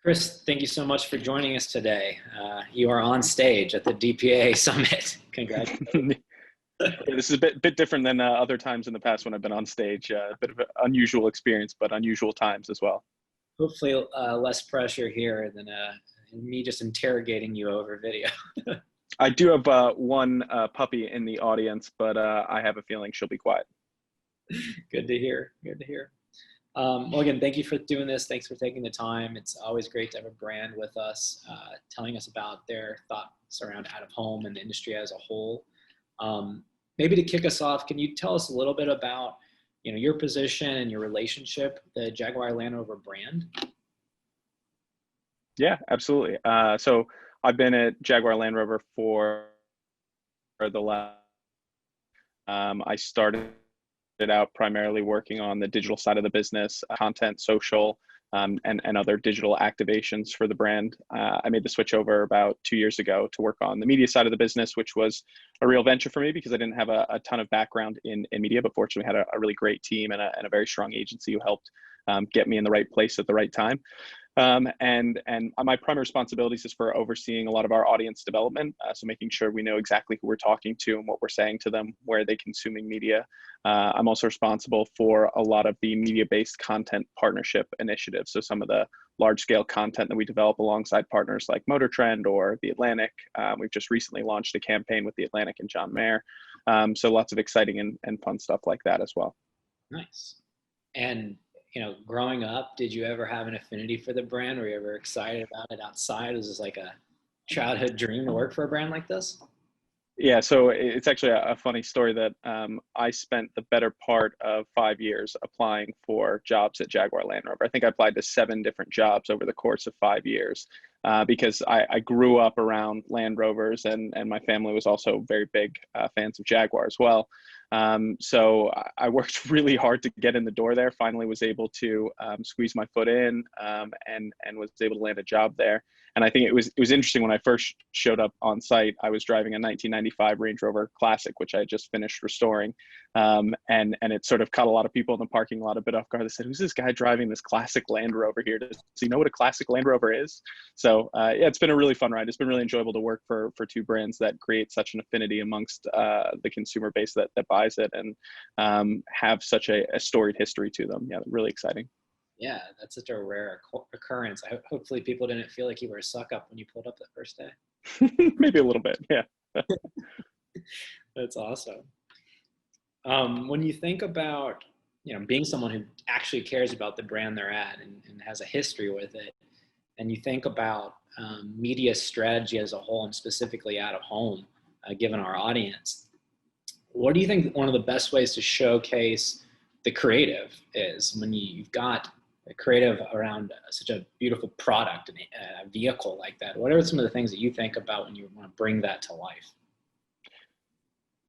Chris, thank you so much for joining us today. You are on stage at the DPA Summit. Congratulations. Yeah, this is a bit different than other times in the past when I've been on stage. A bit of an unusual experience, but unusual times as well. Hopefully less pressure here than me just interrogating you over video. I do have one puppy in the audience, but I have a feeling she'll be quiet. Good to hear. Good to hear. Well, again, thank you for doing this. Thanks for taking the time. It's always great to have a brand with us, telling us about their thoughts around out of home and the industry as a whole. Maybe to kick us off, can you tell us a little bit about, your position and your relationship with the Jaguar Land Rover brand? Yeah, absolutely. So I've been at Jaguar Land Rover for the last. I started out primarily working on the digital side of the business, content, social, and other digital activations for the brand. I made the switch over about 2 years ago to work on the media side of the business, which was a real venture for me because I didn't have a ton of background in media, but fortunately had a really great team and a very strong agency who helped get me in the right place at the right time. And my primary responsibilities is for overseeing a lot of our audience development. So making sure we know exactly who we're talking to and what we're saying to them, where they're consuming media. I'm also responsible for a lot of the media-based content partnership initiatives. So some of the large-scale content that we develop alongside partners like Motor Trend or The Atlantic. We've just recently launched a campaign with The Atlantic and John Mayer. So lots of exciting and fun stuff like that as well. Nice. And growing up, did you ever have an affinity for the brand? Were you ever excited about it outside? Was this like a childhood dream to work for a brand like this? Yeah, so it's actually a funny story that I spent the better part of 5 years applying for jobs at Jaguar Land Rover. I think I applied to 7 different jobs over the course of 5 years because I grew up around Land Rovers and my family was also very big fans of Jaguar as well. So I worked really hard to get in the door there, finally was able to squeeze my foot in and was able to land a job there. And I think it was interesting when I first showed up on site. I was driving a 1995 Range Rover Classic, which I had just finished restoring, and it sort of caught a lot of people in the parking lot a bit off guard. They said, "Who's this guy driving this classic Land Rover here? Does he know what a classic Land Rover is?" So yeah, it's been a really fun ride. It's been really enjoyable to work for two brands that create such an affinity amongst the consumer base that buys it and have such a storied history to them. Yeah, really exciting. Yeah, that's such a rare occurrence. Hopefully people didn't feel like you were a suck up when you pulled up that first day. Maybe a little bit, yeah. That's awesome. When you think about, being someone who actually cares about the brand they're at and has a history with it, and you think about media strategy as a whole and specifically out of home, given our audience, what do you think one of the best ways to showcase the creative is when you've got a creative around such a beautiful product and a vehicle like that? What are some of the things that you think about when you want to bring that to life?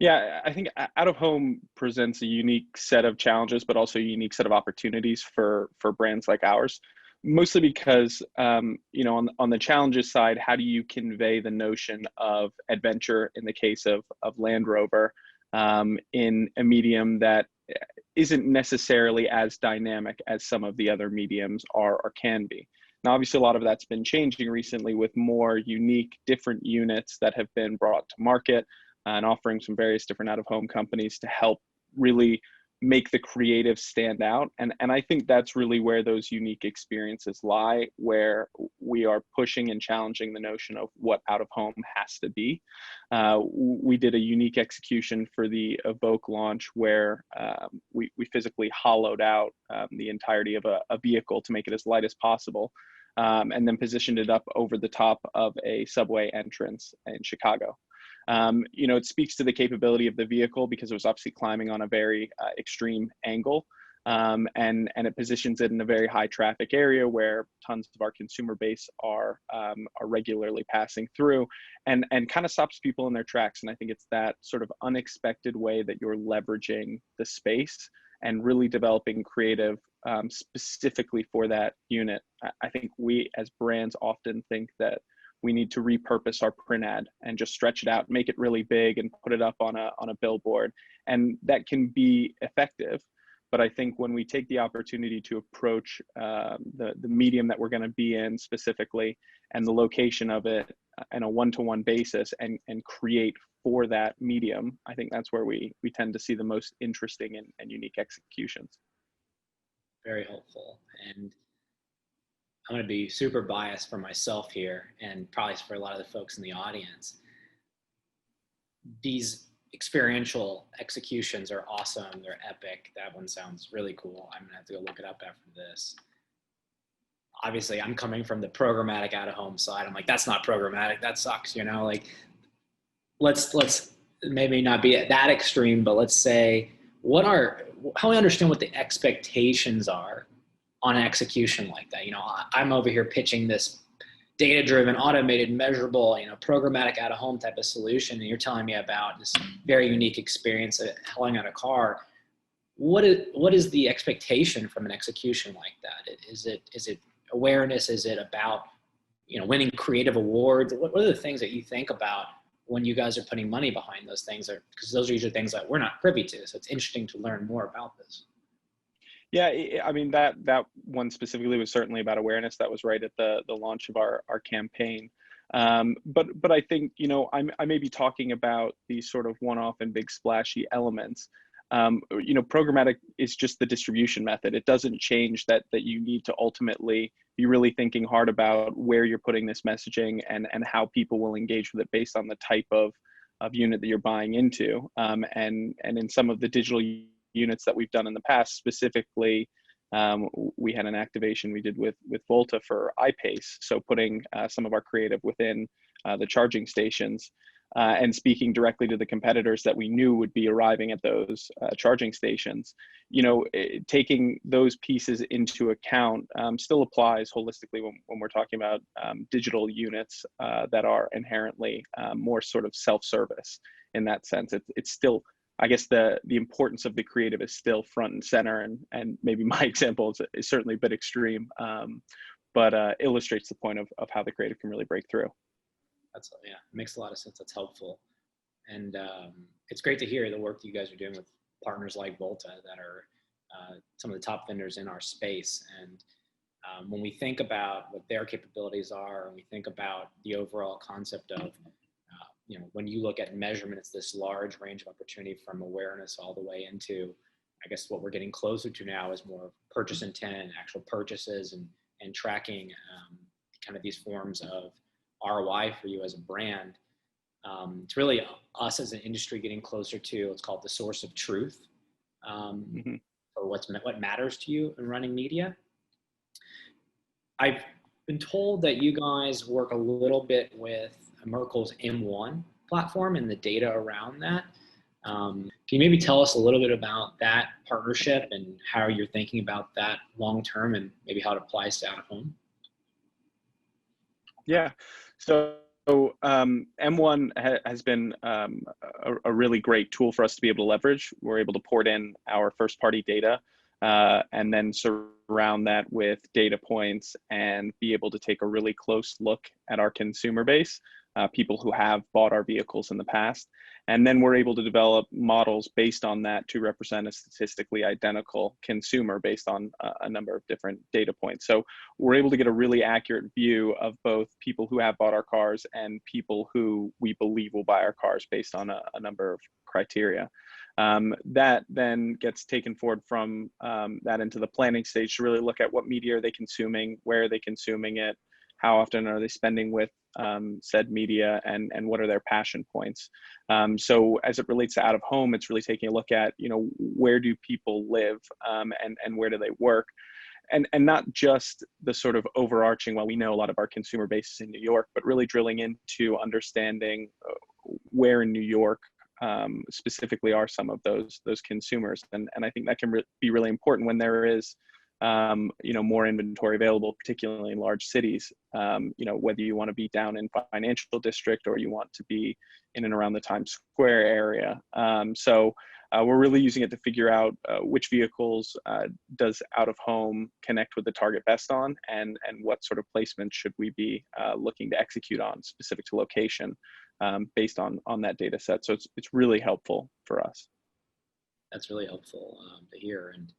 Yeah, I think out of home presents a unique set of challenges, but also a unique set of opportunities for brands like ours. Mostly because, on the challenges side, how do you convey the notion of adventure in the case of Land Rover in a medium that isn't necessarily as dynamic as some of the other mediums are or can be. Now, obviously, a lot of that's been changing recently with more unique, different units that have been brought to market and offering some various different out-of-home companies to help really make the creative stand out. And I think that's really where those unique experiences lie, where we are pushing and challenging the notion of what out of home has to be. We did a unique execution for the Evoque launch where we physically hollowed out the entirety of a vehicle to make it as light as possible. And then positioned it up over the top of a subway entrance in Chicago. It speaks to the capability of the vehicle because it was obviously climbing on a very extreme angle. And it positions it in a very high traffic area where tons of our consumer base are regularly passing through and kind of stops people in their tracks. And I think it's that sort of unexpected way that you're leveraging the space and really developing creative specifically for that unit. I think we as brands often think that we need to repurpose our print ad and just stretch it out, make it really big and put it up on a billboard. And that can be effective. But I think when we take the opportunity to approach the medium that we're going to be in specifically and the location of it in a one-to-one basis and create for that medium, I think that's where we tend to see the most interesting and unique executions. Very helpful. And I'm going to be super biased for myself here and probably for a lot of the folks in the audience. These experiential executions are awesome. They're epic. That one sounds really cool. I'm gonna have to go look it up after this. Obviously, I'm coming from the programmatic out-of-home side. I'm like, that's not programmatic. That sucks, you know. Like, let's maybe not be at that extreme, but let's say how we understand what the expectations are on an execution like that. You know, I'm over here pitching this data-driven, automated, measurable, you know, programmatic out-of-home type of solution, and you're telling me about this very unique experience of hauling out a car. What is the expectation from an execution like that? Is it awareness? Is it about, you know, winning creative awards? What are the things that you think about when you guys are putting money behind those things? Because those are usually things that we're not privy to. So it's interesting to learn more about this. Yeah, I mean, that one specifically was certainly about awareness. That was right at the launch of our campaign. But I think, you know, I may be talking about these sort of one-off and big splashy elements. You know, programmatic is just the distribution method. It doesn't change that you need to ultimately be really thinking hard about where you're putting this messaging and how people will engage with it based on the type of unit that you're buying into. And in some of the digital units that we've done in the past, specifically, we had an activation we did with Volta for iPace. So putting some of our creative within the charging stations and speaking directly to the competitors that we knew would be arriving at those charging stations. You know, taking those pieces into account still applies holistically when we're talking about digital units that are inherently more sort of self-service in that sense. It's still, I guess the importance of the creative is still front and center, and maybe my example is certainly a bit extreme, but illustrates the point of how the creative can really break through. Yeah, it makes a lot of sense. That's helpful. And it's great to hear the work that you guys are doing with partners like Volta that are some of the top vendors in our space. And when we think about what their capabilities are, and we think about the overall concept of, you know, when you look at measurement, it's this large range of opportunity from awareness all the way into, I guess what we're getting closer to now is more purchase intent and actual purchases and tracking kind of these forms of ROI for you as a brand. It's really us as an industry getting closer to what's called the source of truth, or what matters to you in running media. I've been told that you guys work a little bit with Merkle's M1 platform and the data around that. Can you maybe tell us a little bit about that partnership and how you're thinking about that long term and maybe how it applies to out of home? Yeah, so M1 has been a really great tool for us to be able to leverage. We're able to port in our first party data and then surround that with data points and be able to take a really close look at our consumer base, people who have bought our vehicles in the past. And then we're able to develop models based on that to represent a statistically identical consumer based on a number of different data points. So we're able to get a really accurate view of both people who have bought our cars and people who we believe will buy our cars based on a number of criteria. That then gets taken forward from that into the planning stage to really look at what media are they consuming, where are they consuming it, how often are they spending with said media, and what are their passion points. So as it relates to out of home, it's really taking a look at, you know, where do people live and where do they work. And not just the sort of overarching, well, we know a lot of our consumer base is in New York, but really drilling into understanding where in New York specifically are some of those consumers. And I think that can be really important when there is you know, more inventory available, particularly in large cities, you know, whether you want to be down in financial district or you want to be in and around the Times Square area. So we're really using it to figure out which vehicles does out of home connect with the target best on, and what sort of placement should we be looking to execute on specific to location based on that data set. So it's really helpful for us. That's really helpful to hear. And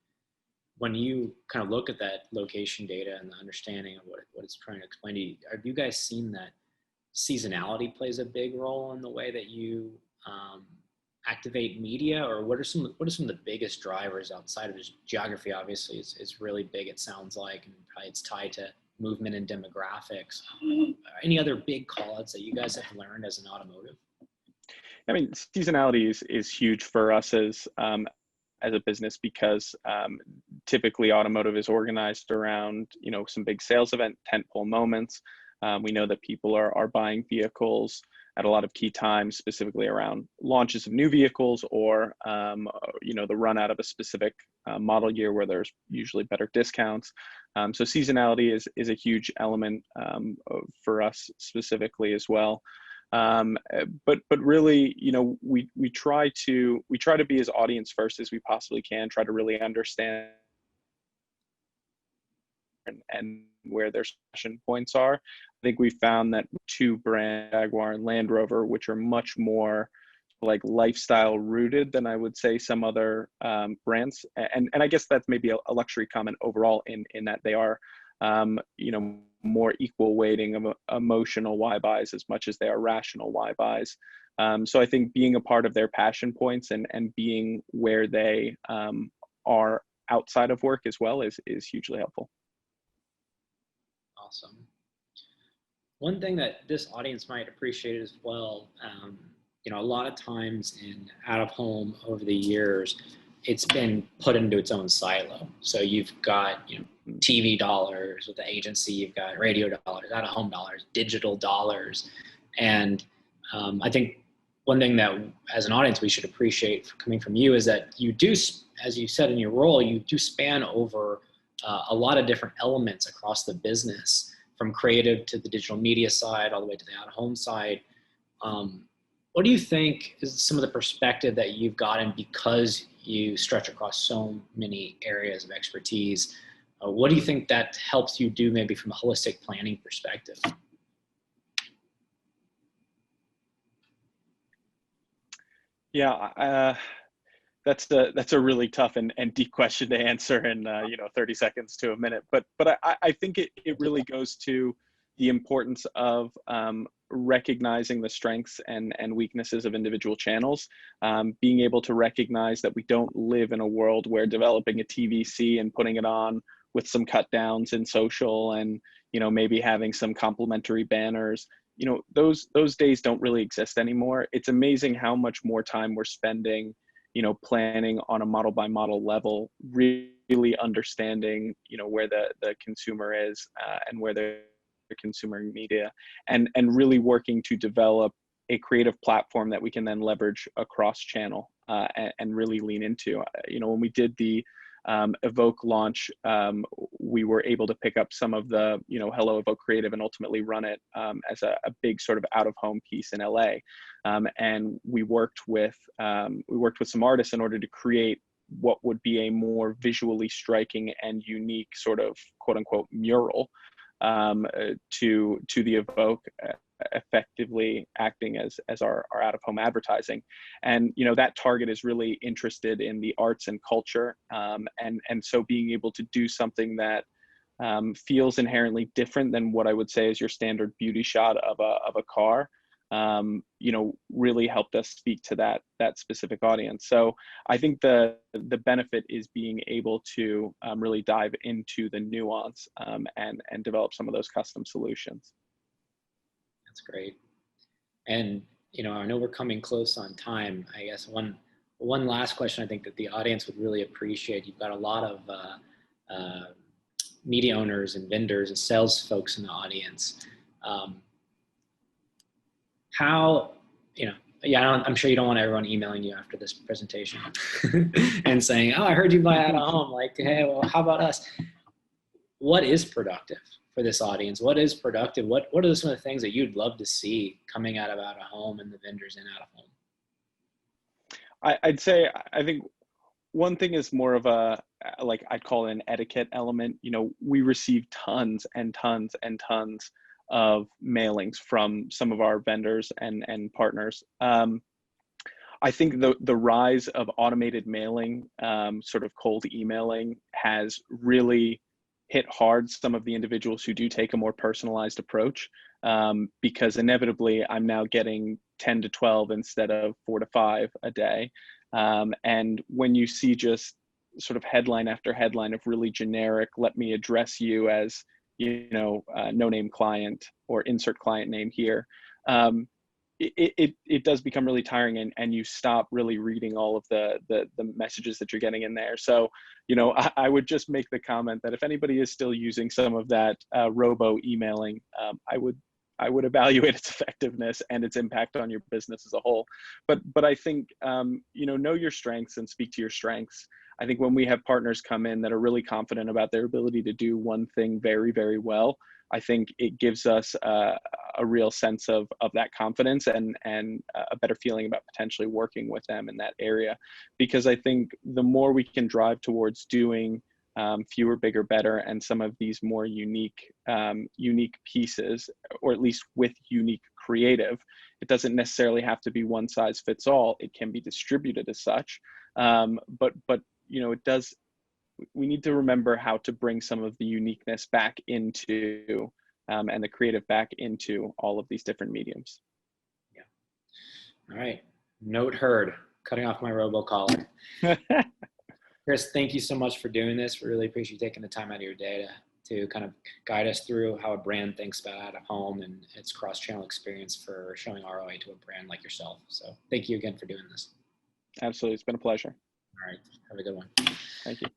when you kind of look at that location data and the understanding of what it's trying to explain to you, have you guys seen that seasonality plays a big role in the way that you activate media, or what are some of the biggest drivers outside of just geography? Obviously, is really big. It sounds like, and probably it's tied to movement and demographics. Any other big callouts that you guys have learned as an automotive? I mean, seasonality is huge for us as a business because typically automotive is organized around, you know, some big sales event, tentpole moments. We know that people are buying vehicles at a lot of key times, specifically around launches of new vehicles or, you know, the run out of a specific model year where there's usually better discounts. So seasonality is a huge element for us specifically as well. But really, you know, we try to be as audience first as we possibly can, try to really understand and where their passion points are. I think we found that two brands, Jaguar and Land Rover, which are much more like lifestyle rooted than I would say some other brands. And I guess that's maybe a luxury comment overall in that they are, you know, more equal weighting of emotional why buys as much as they are rational why buys. So I think being a part of their passion points and being where they are outside of work as well is hugely helpful. Awesome. One thing that this audience might appreciate as well, you know, a lot of times in out of home over the years, it's been put into its own silo. So you've got, you know, TV dollars with the agency, you've got radio dollars, out of home dollars, digital dollars. And I think one thing that as an audience we should appreciate coming from you is that you do, as you said in your role, you do span over a lot of different elements across the business, from creative to the digital media side, all the way to the out-of-home side. What do you think is some of the perspective that you've gotten because you stretch across so many areas of expertise? What do you think that helps you do maybe from a holistic planning perspective? Yeah, that's a really tough and deep question to answer in you know, 30 seconds to a minute. But I think it really goes to the importance of recognizing the strengths and weaknesses of individual channels, being able to recognize that we don't live in a world where developing a TVC and putting it on with some cut downs in social and, you know, maybe having some complimentary banners, you know, those days don't really exist anymore. It's amazing how much more time we're spending, you know, planning on a model by model level, really understanding, you know, where the consumer is and where they're consuming media, and really working to develop a creative platform that we can then leverage across channel and really lean into. You know, when we did the Evoke launch, we were able to pick up some of the, you know, Hello Evoke creative and ultimately run it as a big sort of out of home piece in LA. And we worked with some artists in order to create what would be a more visually striking and unique sort of quote unquote mural to the Evoke, effectively acting as our out of home advertising. And, you know, that target is really interested in the arts and culture. And so being able to do something that feels inherently different than what I would say is your standard beauty shot of a car, you know, really helped us speak to that specific audience. So I think the benefit is being able to really dive into the nuance and develop some of those custom solutions. That's great. And, you know, I know we're coming close on time. I guess one last question I think that the audience would really appreciate. You've got a lot of media owners and vendors and sales folks in the audience. How, you know, yeah, I'm sure you don't want everyone emailing you after this presentation and saying, oh, I heard you buy out of home. Like, hey, well, how about us? What is productive for this audience? What is productive? What are some of the things that you'd love to see coming out of home and the vendors in out of home? I'd say, I think one thing is more of a, like I'd call it an etiquette element. You know, we receive tons and tons and tons of mailings from some of our vendors and partners. I think the rise of automated mailing, sort of cold emailing, has really hit hard some of the individuals who do take a more personalized approach, because inevitably I'm now getting 10 to 12 instead of 4 to 5 a day. And when you see just sort of headline after headline of really generic, let me address you as, no name client or insert client name here, it does become really tiring, and you stop really reading all of the messages that you're getting in there. So, I would just make the comment that if anybody is still using some of that robo emailing, I would evaluate its effectiveness and its impact on your business as a whole. But I think, know your strengths and speak to your strengths. I think when we have partners come in that are really confident about their ability to do one thing very, very well, I think it gives us a real sense of that confidence and a better feeling about potentially working with them in that area. Because I think the more we can drive towards doing fewer, bigger, better, and some of these more unique pieces, or at least with unique creative, it doesn't necessarily have to be one size fits all. It can be distributed as such, but it does. We need to remember how to bring some of the uniqueness back into and the creative back into all of these different mediums. Yeah. All right. Note heard. Cutting off my robocaller. Chris, thank you so much for doing this. We really appreciate you taking the time out of your day to kind of guide us through how a brand thinks about out of home and its cross-channel experience for showing ROI to a brand like yourself. So thank you again for doing this. Absolutely. It's been a pleasure. All right. Have a good one. Thank you.